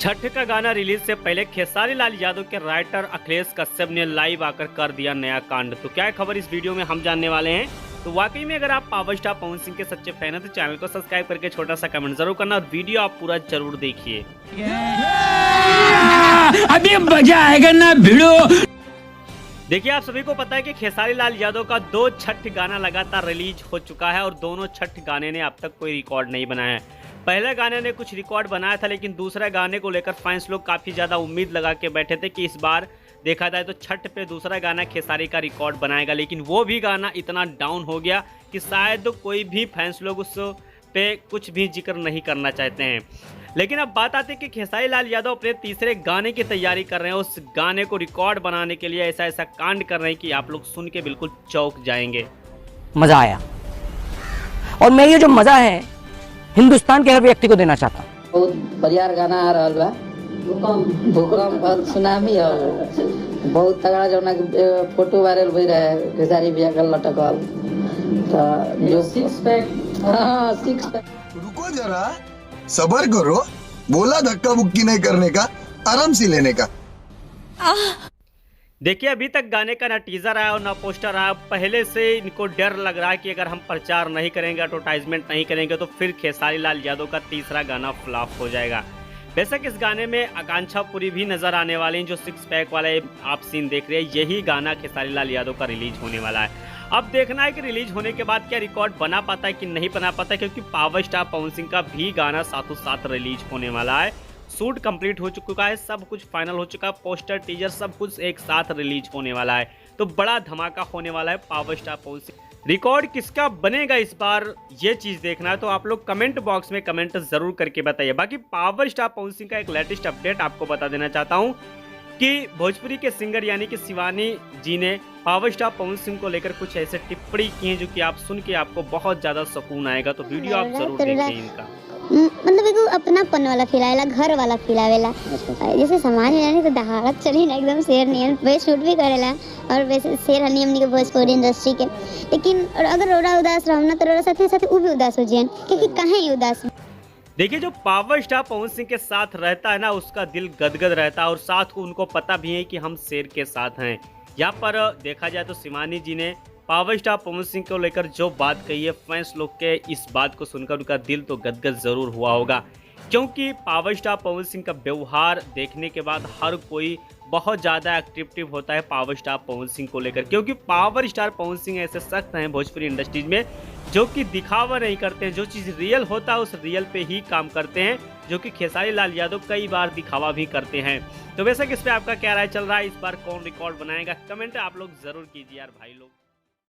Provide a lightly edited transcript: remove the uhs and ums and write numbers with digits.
छठ का गाना रिलीज से पहले खेसारी लाल यादव के राइटर अखिलेश कश्यप ने लाइव आकर कर दिया नया कांड। तो क्या है खबर इस वीडियो में हम जानने वाले हैं। तो वाकई में अगर आप पावर स्टार पवन सिंह के सच्चे फैन हैं तो चैनल को सब्सक्राइब करके छोटा सा कमेंट जरूर करना और वीडियो आप पूरा जरूर देखिए। अभी मजा आएगा ना भिड़ो। देखिए आप सभी को पता है कि खेसारी लाल यादव का 2 छठ गाना लगातार रिलीज हो चुका है और दोनों छठ गाने ने अब तक कोई रिकॉर्ड नहीं बनाया है। पहले गाने ने कुछ रिकॉर्ड बनाया था, लेकिन दूसरे गाने को लेकर फैंस लोग काफ़ी ज़्यादा उम्मीद लगा के बैठे थे कि इस बार देखा जाए तो छठ पे दूसरा गाना खेसारी का रिकॉर्ड बनाएगा, लेकिन वो भी गाना इतना डाउन हो गया कि शायद कोई भी फैंस लोग उस पे कुछ भी जिक्र नहीं करना चाहते हैं। लेकिन अब बात आती है कि खेसारी लाल यादव अपने तीसरे गाने की तैयारी कर रहे हैं। उस गाने को रिकॉर्ड बनाने के लिए ऐसा ऐसा कांड कर रहे हैं कि आप लोग सुन के बिल्कुल चौंक जाएंगे। मजा आया और मैं ये जो मजा है हिंदुस्तान के हर व्यक्ति को देना चाहता हूँ। बहुत बढ़िया गाना आ रहा बा। भूकंप और सुनामी है, बहुत तगड़ा जो ना फोटो वायरल हो रहा है खेसारी भैया का लटकल। तो जो 6 पैक, हाँ 6 पैक। रुको जरा, सबर करो, बोला धक्का मुक्की नहीं करने का, आराम से लेने का। देखिए अभी तक गाने का ना टीजर आया और ना पोस्टर आया। पहले से इनको डर लग रहा है कि अगर हम प्रचार नहीं करेंगे, एडवर्टाइजमेंट नहीं करेंगे तो फिर खेसारी लाल यादव का तीसरा गाना फ्लॉप हो जाएगा। बेशक इस गाने में आकांक्षा पूरी भी नजर आने वाले हैं। जो 6 पैक वाले आप सीन देख रहे हैं, यही गाना खेसारी लाल यादव का रिलीज होने वाला है। अब देखना है कि रिलीज होने के बाद क्या रिकॉर्ड बना पाता है कि नहीं बना पाता है, क्योंकि पावर स्टार पवन सिंह का भी गाना साथों साथ रिलीज होने वाला है। शूट कंप्लीट हो चुका है, सब कुछ फाइनल हो चुका है, पोस्टर टीजर सब कुछ एक साथ रिलीज होने वाला है। तो बड़ा धमाका होने वाला है power star Pawan Singh. Record किसका बनेगा इस बार, ये चीज देखना है तो आप लोग कमेंट बॉक्स में कमेंट जरूर करके बताइए। बाकी पावर स्टार पवन सिंह का एक लेटेस्ट अपडेट आपको बता देना चाहता हूँ कि भोजपुरी के सिंगर यानी कि शिवानी जी ने पावर स्टार पवन सिंह को लेकर कुछ ऐसे टिप्पणी की हैं जो कि आप सुन के आपको बहुत ज्यादा सुकून आएगा। तो वीडियो आप जरूर देखिए इनका। मतलब एगो अपनापन वाला फील आवेला, घर वाला फील आवेला। जैसे समाज में तो दहाड़त चली ना एकदम शेर नियन, वे शूट भी करेला और वैसे शेर हनी हमनी के भोजपुरी इंडस्ट्री के। लेकिन अगर रोड़ा उदास रहम ना तो रोड़ा साथे साथे उ भी उदास हो जाए, क्योंकि काहे उदास। देखिए जो पावर स्टार पवन सिंह के साथ रहता है ना, उसका दिल गदगद रहता है और साथ को उनको पता भी है कि हम शेर के साथ हैं। यहाँ पर देखा जाए तो शिवानी जी ने पावर स्टार पवन सिंह को लेकर जो बात कही है, फैंस लोग के इस बात को सुनकर उनका दिल तो गदगद जरूर हुआ होगा, क्योंकि पावर स्टार पवन सिंह का व्यवहार देखने के बाद हर कोई बहुत ज़्यादा एक्टिव होता है पावर स्टार पवन सिंह को लेकर। क्योंकि पावर स्टार पवन सिंह ऐसे सख्त हैं भोजपुरी इंडस्ट्रीज में जो कि दिखावा नहीं करते हैं, जो चीज़ रियल होता है उस रियल पे ही काम करते हैं, जो कि खेसारी लाल यादव कई बार दिखावा भी करते हैं। तो वैसे इस पे आपका क्या राय चल रहा है, इस बार कौन रिकॉर्ड बनाएगा, कमेंट आप लोग जरूर कीजिए यार भाई लोग।